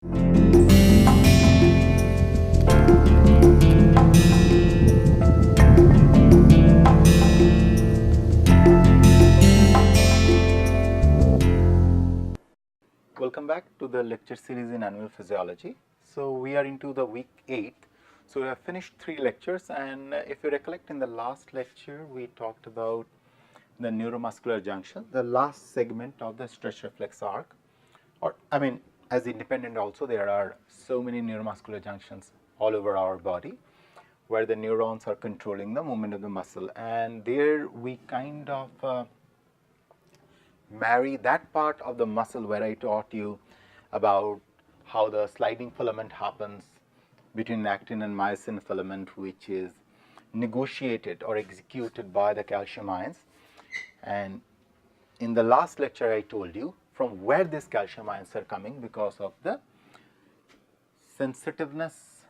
Welcome back to the lecture series in animal physiology. So we are into the week 8. So we have finished 3 lectures, and if you recollect, in the last lecture we talked about the neuromuscular junction, the last segment of the stretch reflex arc. Or I mean, as independent also, there are so many neuromuscular junctions all over our body where the neurons are controlling the movement of the muscle, and there we kind of marry that part of the muscle where I taught you about how the sliding filament happens between actin and myosin filament, which is negotiated or executed by the calcium ions. And in the last lecture I told you from where these calcium ions are coming because of the sensitiveness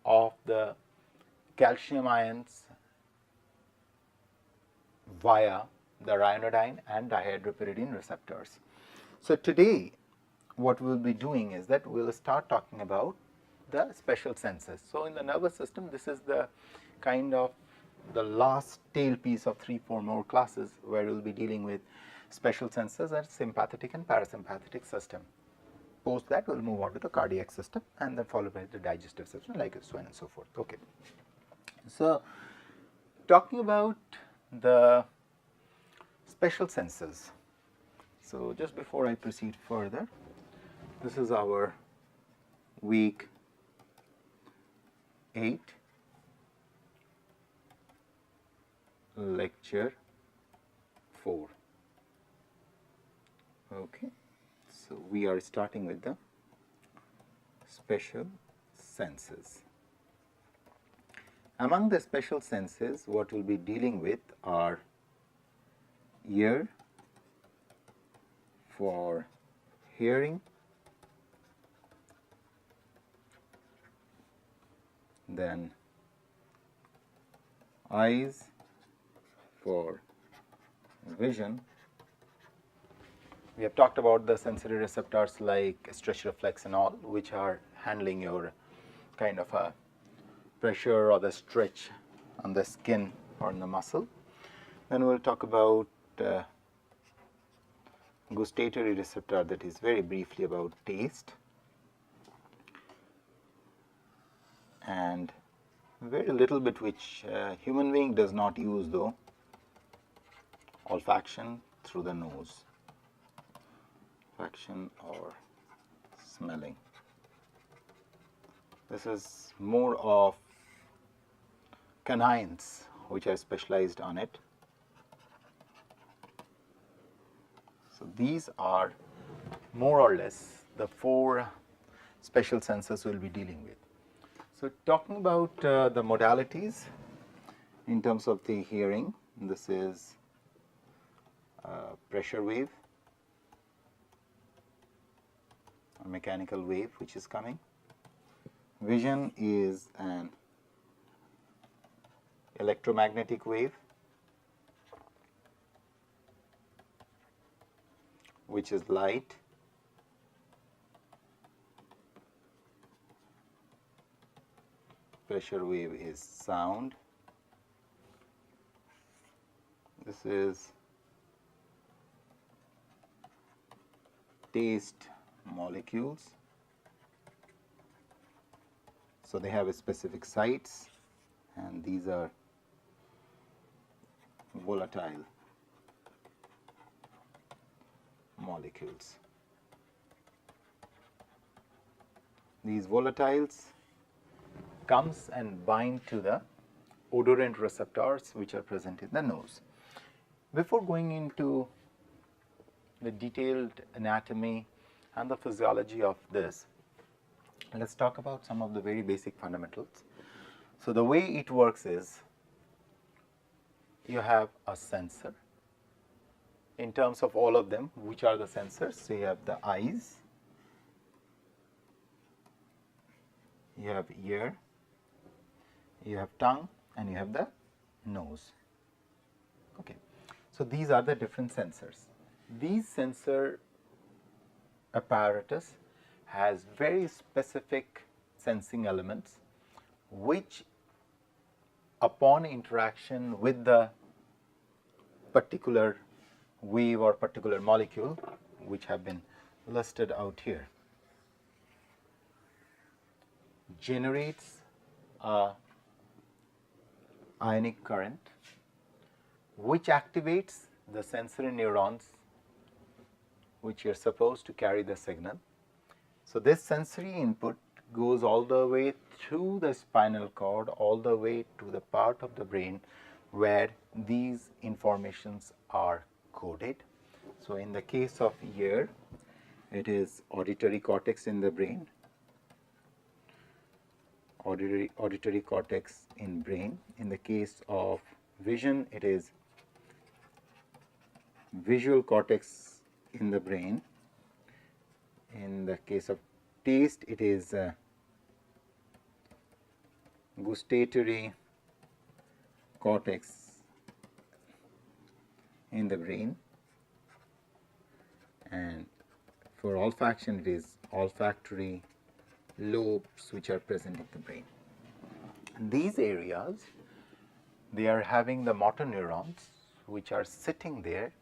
of the calcium ions via the ryanodine and dihydropyridine receptors. So today what we will be doing is that we will start talking about the special senses. So in the nervous system, this is the kind of the last tail piece of 3-4 more classes where we will be dealing with special senses and sympathetic and parasympathetic system. Post that we will move on to the cardiac system and then followed by the digestive system, like so on and so forth. Okay. So talking about the special senses. So just before I proceed further, this is our week 8 lecture 4. Okay, so we are starting with the special senses. Among the special senses, what we'll be dealing with are ear for hearing, then eyes for vision. We have talked about the sensory receptors like stretch reflex and all, which are handling your kind of a pressure or the stretch on the skin or in the muscle. Then we will talk about gustatory receptor, that is very briefly about taste, and very little bit which human being does not use though, olfaction through the nose, olfaction or smelling. This is more of canines which are specialized on it. So these are more or less the 4 special senses we will be dealing with. So talking about the modalities in terms of the hearing, this is pressure wave, a mechanical wave which is coming. Vision is an electromagnetic wave which is light. Pressure wave is sound. This is taste molecules. So they have a specific sites, and these are volatile molecules. These volatiles comes and bind to the odorant receptors which are present in the nose. Before going into the detailed anatomy and the physiology of this, let's talk about some of the very basic fundamentals. So the way it works is you have a sensor. In terms of all of them, which are the sensors? So you have the eyes, you have ear, you have tongue, and you have the nose. Okay. So these are the different sensors. These sensor apparatus has very specific sensing elements which upon interaction with the particular wave or particular molecule which have been listed out here generates a ionic current which activates the sensory neurons which are supposed to carry the signal. So, this sensory input goes all the way through the spinal cord, all the way to the part of the brain where these informations are coded. So, in the case of ear, it is auditory cortex in the brain, auditory cortex in brain. In the case of vision, it is visual cortex in the brain. In the case of taste, it is gustatory cortex in the brain, and for olfaction it is olfactory lobes which are present in the brain. These areas, they are having the motor neurons which are sitting there.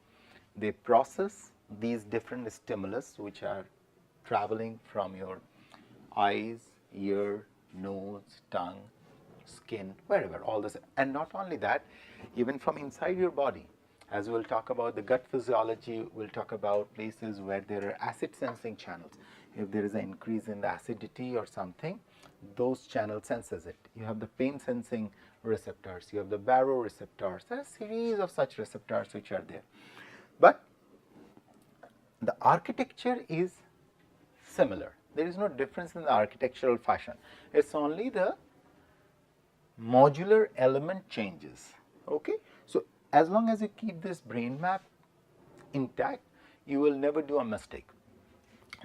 They process these different stimulus which are traveling from your eyes, ear, nose, tongue, skin, wherever, all this. And not only that, even from inside your body, as we'll talk about the gut physiology, we'll talk about places where there are acid sensing channels. If there is an increase in the acidity or something, those channels senses it. You have the pain sensing receptors, you have the baroreceptors. There are a series of such receptors which are there. But the architecture is similar. There is no difference in the architectural fashion. It's only the modular element changes. Okay? So, as long as you keep this brain map intact, you will never do a mistake.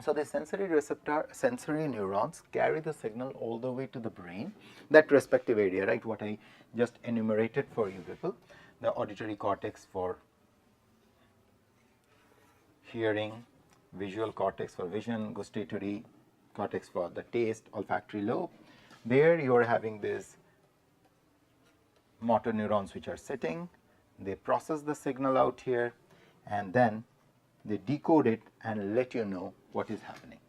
So, the sensory neurons carry the signal all the way to the brain, that respective area, right, what I just enumerated for you people, the auditory cortex for hearing, visual cortex for vision, gustatory cortex for the taste, olfactory lobe. There you are having these motor neurons which are sitting, they process the signal out here and then they decode it and let you know what is happening.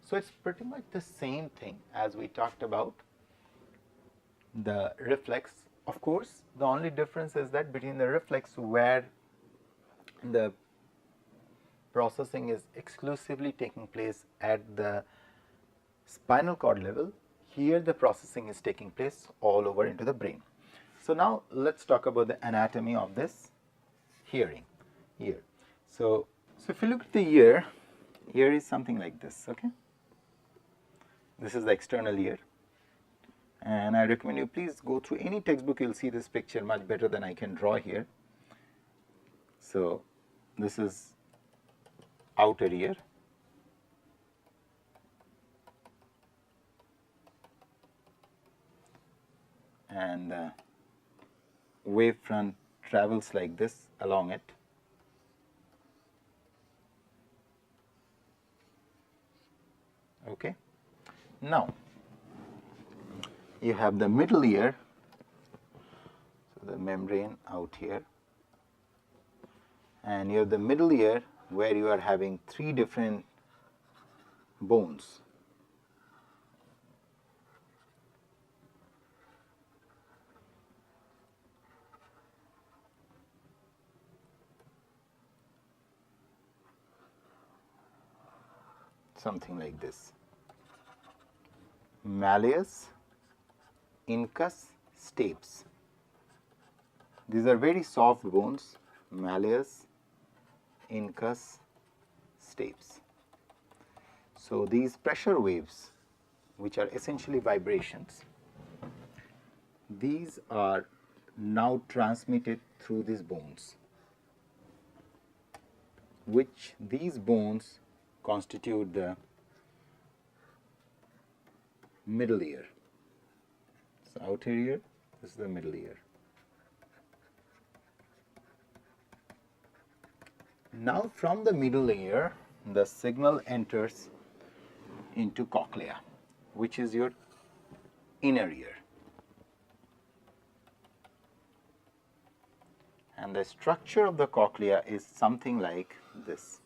So, it is pretty much the same thing as we talked about the reflex. Of course, the only difference is that between the reflex where the processing is exclusively taking place at the spinal cord level, here the processing is taking place all over into the brain. So, now let us talk about the anatomy of this hearing, ear. So, if you look at the ear is something like this, okay. This is the external ear, and I recommend you please go through any textbook, you will see this picture much better than I can draw here. So, this is outer ear, and wave front travels like this along it. Okay. Now, you have the middle ear, so the membrane out here, and you have the middle ear where you are having three different bones. Something like this. Malleus, incus, stapes. These are very soft bones, malleus, incus, stapes. So, these pressure waves, which are essentially vibrations, these are now transmitted through these bones, which these bones constitute the middle ear. So, outer ear, this is the middle ear. Now, from the middle ear, the signal enters into cochlea, which is your inner ear. And the structure of the cochlea is something like this.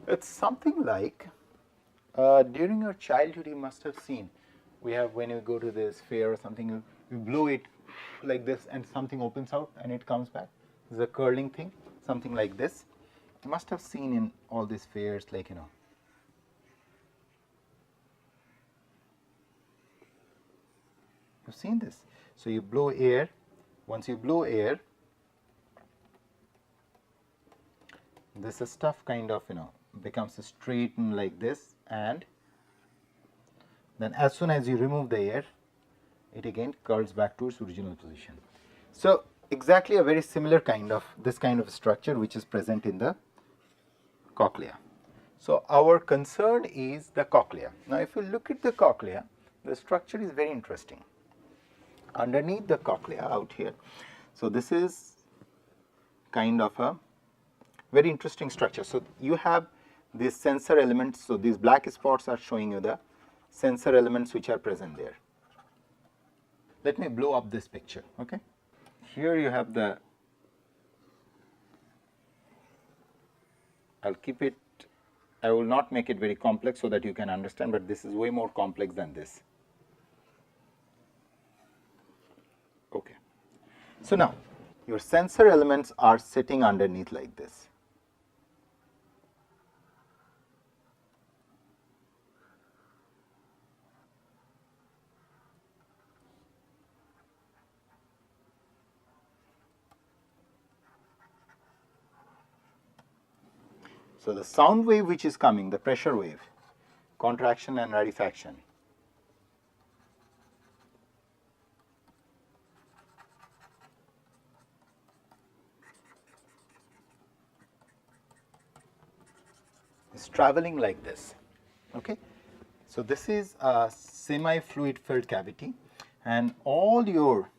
It's something like during your childhood you must have seen, we have, when you go to this fair or something, you blow it like this and something opens out and it comes back. This is a curling thing, something like this. You must have seen in all these fairs, like, you know. You've seen this. So you blow air. Once you blow air, this stuff kind of, you know, becomes straightened like this, and then as soon as you remove the air, it again curls back to its original position. So exactly a very similar kind of, this kind of structure which is present in the cochlea. So our concern is the cochlea. Now if you look at the cochlea, the structure is very interesting. Underneath the cochlea out here, so this is kind of a very interesting structure. So you have these sensor elements. So these black spots are showing you the sensor elements which are present there. Let me blow up this picture, okay? Here you have the, I'll keep it, I will not make it very complex so that you can understand, but this is way more complex than this. Okay. So now your sensor elements are sitting underneath like this. So the sound wave which is coming, the pressure wave, contraction and rarefaction, is traveling like this, okay? So this is a semi-fluid filled cavity, and all your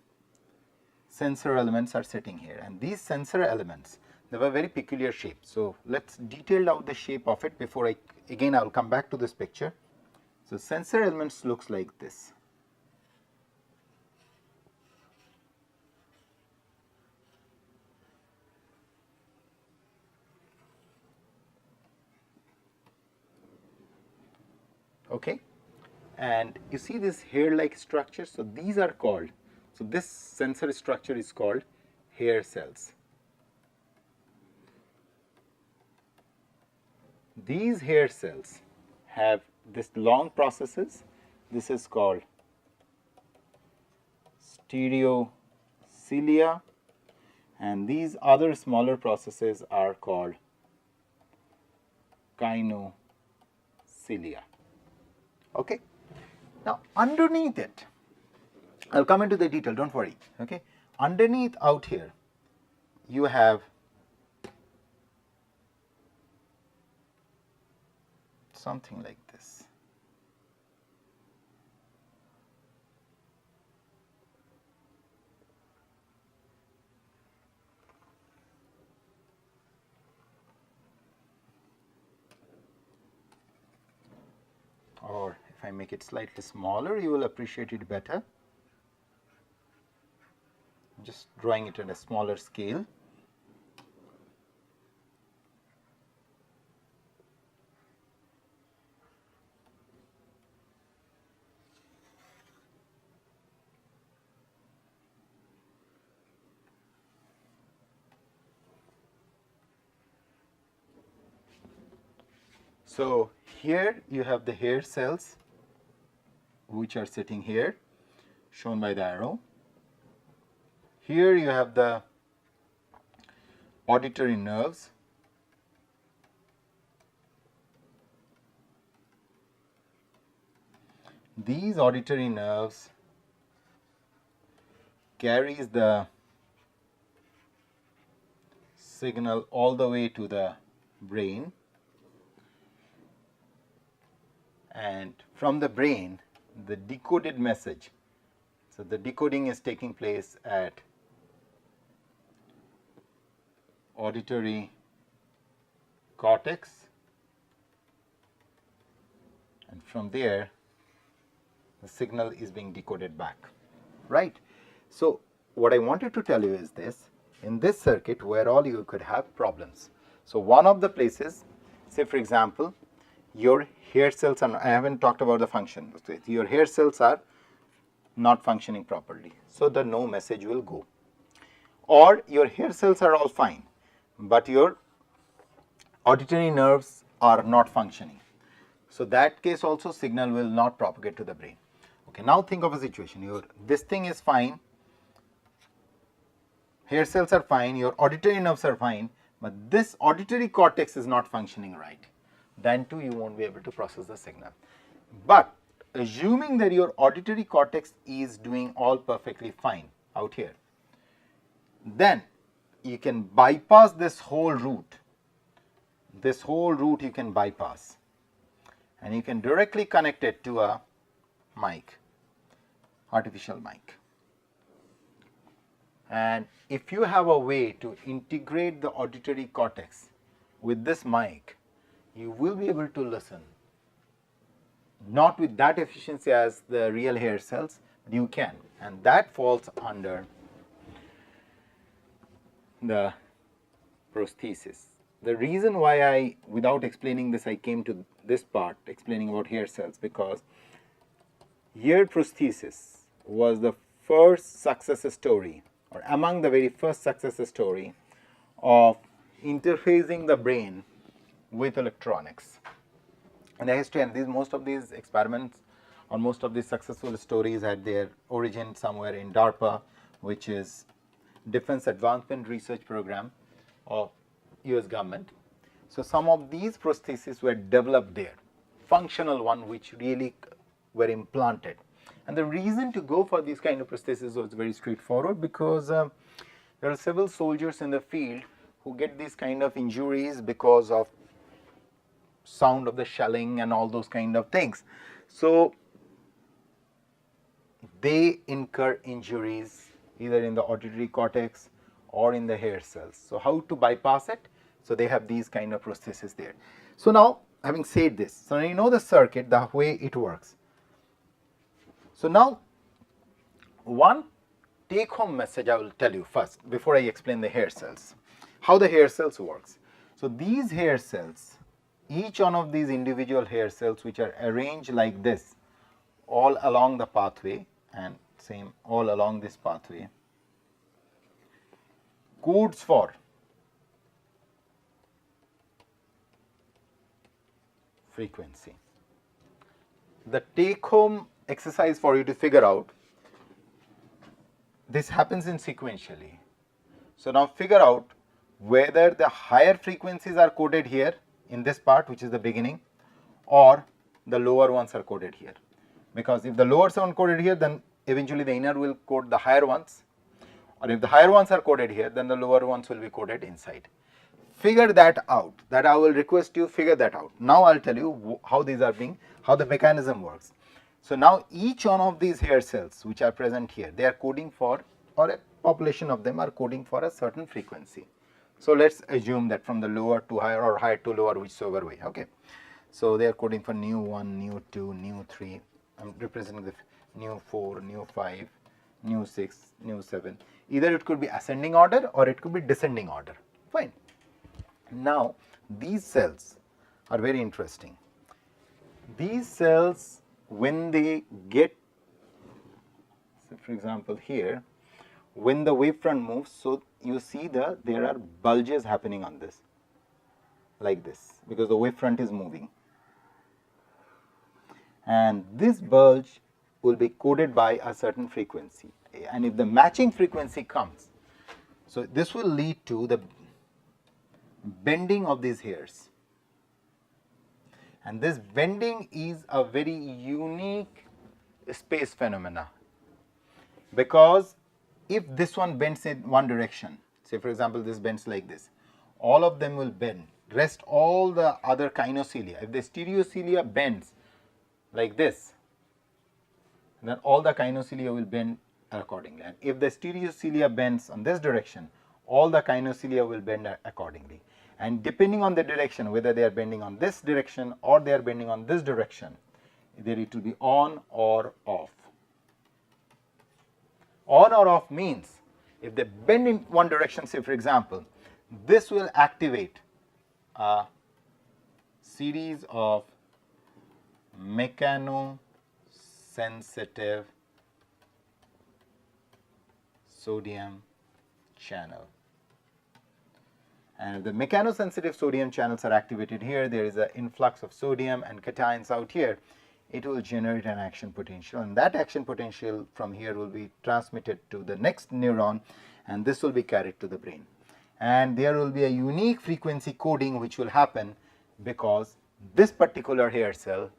sensor elements are sitting here, and these sensor elements, they have a very peculiar shape. So let's detail out the shape of it before I will come back to this picture. So sensor elements looks like this. Okay, and you see this hair-like structure. So these are called, so this sensor structure is called hair cells. These hair cells have this long processes. This is called stereocilia, and these other smaller processes are called kinocilia. Okay. Now underneath it, I'll come into the detail, don't worry. Okay. Underneath out here, you have something like this. Or if I make it slightly smaller, you will appreciate it better. Just drawing it at a smaller scale. So here you have the hair cells which are sitting here, shown by the arrow. Here you have the auditory nerves. These auditory nerves carries the signal all the way to the brain, and from the brain the decoded message. So the decoding is taking place at auditory cortex, and from there the signal is being decoded back, right? So what I wanted to tell you is this: in this circuit where all you could have problems. So one of the places, say for example, your hair cells are, I haven't talked about the function, your hair cells are not functioning properly, so the no message will go. Or your hair cells are all fine, but your auditory nerves are not functioning. So that case also signal will not propagate to the brain. Okay, now think of a situation, this thing is fine, hair cells are fine, your auditory nerves are fine, but this auditory cortex is not functioning right. Then too you won't be able to process the signal. But assuming that your auditory cortex is doing all perfectly fine out here, then you can bypass this whole route. This whole route you can bypass, and you can directly connect it to a mic, artificial mic. And if you have a way to integrate the auditory cortex with this mic, you will be able to listen. Not with that efficiency as the real hair cells, but you can, and that falls under the prosthesis. The reason why without explaining this, I came to this part explaining about hair cells, because ear prosthesis was the first success story, or among the very first success story of interfacing the brain with electronics. In the history, and most of these experiments or most of these successful stories had their origin somewhere in DARPA, which is Defense Advancement Research Program of US government. So some of these prostheses were developed there, functional one which really were implanted. And the reason to go for these kind of prostheses was very straightforward, because there are several soldiers in the field who get these kind of injuries because of sound of the shelling and all those kind of things. So they incur injuries either in the auditory cortex or in the hair cells. So how to bypass it? So they have these kind of prostheses there. So now, having said this, so you know the circuit, the way it works. So now, one take-home message I will tell you first before I explain the hair cells, how the hair cells works. So these hair cells, each one of these individual hair cells which are arranged like this all along the pathway, and same all along this pathway, codes for frequency. The take-home exercise for you to figure out, this happens in sequentially. So now figure out whether the higher frequencies are coded here in this part, which is the beginning, or the lower ones are coded here. Because if the lower ones are coded here, then eventually the inner will code the higher ones, or if the higher ones are coded here, then the lower ones will be coded inside. Figure that out. That I will request you figure that out. Now I'll tell you how these are being, how the mechanism works. So now each one of these hair cells which are present here, they are coding for, or a population of them are coding for a certain frequency. So let's assume that from the lower to higher or higher to lower, whichever way. Okay. So they are coding for new 1, new 2, new 3. I'm representing the new 4, new 5, new 6, new 7. Either it could be ascending order or it could be descending order. Fine. Now these cells are very interesting. These cells, when they get, so for example here, when the wavefront moves, so you see there are bulges happening on this, like this, because the wavefront is moving. And this bulge will be coded by a certain frequency. And if the matching frequency comes, so this will lead to the bending of these hairs. And this bending is a very unique space phenomena, because if this one bends in one direction, say for example this bends like this, all of them will bend. Rest all the other kinocilia, if the stereocilia bends, like this, then all the kinocilia will bend accordingly. And if the stereocilia bends on this direction, all the kinocilia will bend accordingly. And depending on the direction, whether they are bending on this direction or they are bending on this direction, either it will be on or off. On or off means if they bend in one direction, say for example, this will activate a series of mechanosensitive sodium channel. And if the mechanosensitive sodium channels are activated here, there is an influx of sodium and cations out here. It will generate an action potential, and that action potential from here will be transmitted to the next neuron, and this will be carried to the brain. And there will be a unique frequency coding which will happen because this particular hair cell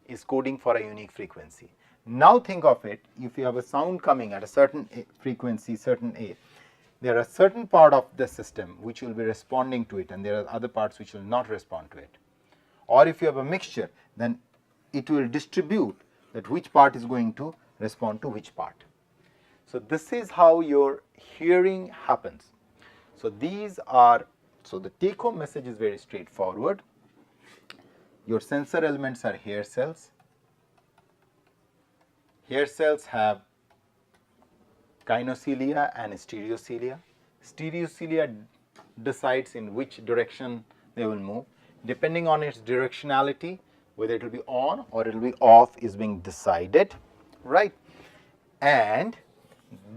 is coding for a unique frequency. Now think of it, if you have a sound coming at a certain frequency, certain A, there are certain part of the system which will be responding to it, and there are other parts which will not respond to it. Or if you have a mixture, then it will distribute that which part is going to respond to which part. So this is how your hearing happens. So these are, so the take home message is very straightforward. Your sensor elements are hair cells. Hair cells have kinocilia and stereocilia. Stereocilia decides in which direction they will move. Depending on its directionality, whether it will be on or it will be off is being decided, right? And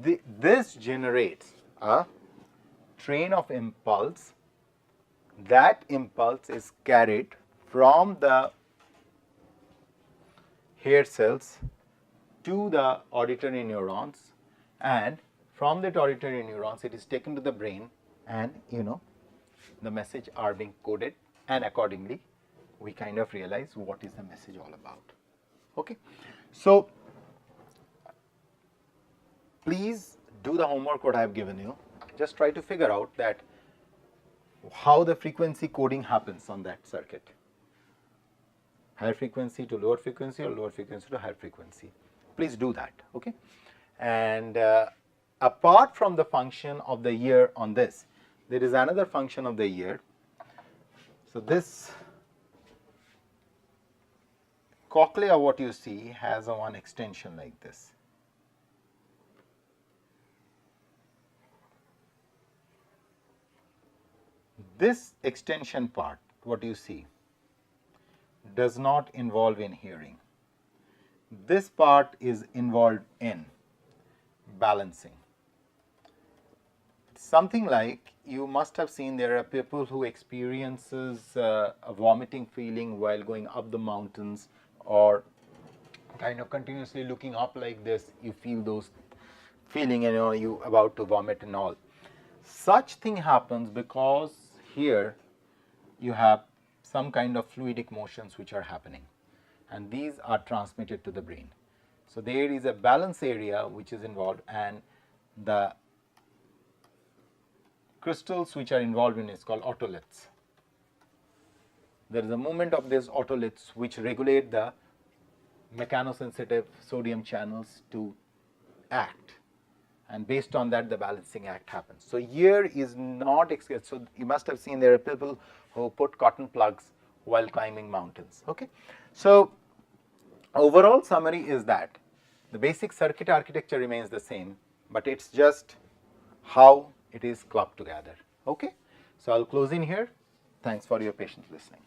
this generates a train of impulse. That impulse is carried from the hair cells to the auditory neurons, and from that auditory neurons it is taken to the brain, and the message are being coded, and accordingly we kind of realize what is the message all about. Okay, so please do the homework what I have given you. Just try to figure out that how the frequency coding happens on that circuit. Higher frequency to lower frequency or lower frequency to higher frequency. Please do that, okay? And apart from the function of the ear on this, there is another function of the ear. So this cochlea, what you see, has a one extension like this. This extension part, what you see, does not involve in hearing. This part is involved in balancing. Something like, you must have seen there are people who experiences a vomiting feeling while going up the mountains, or kind of continuously looking up like this, you feel those feeling, you about to vomit and all. Such thing happens because here you have some kind of fluidic motions which are happening, and these are transmitted to the brain. So there is a balance area which is involved, and the crystals which are involved in it is called otoliths. There is a movement of these otoliths which regulate the mechanosensitive sodium channels to act, and based on that the balancing act happens. So ear is not, so you must have seen there are people who put cotton plugs while climbing mountains. Okay, so overall summary is that the basic circuit architecture remains the same, but it's just how it is clubbed together. Okay, so I'll close in here. Thanks for your patient listening.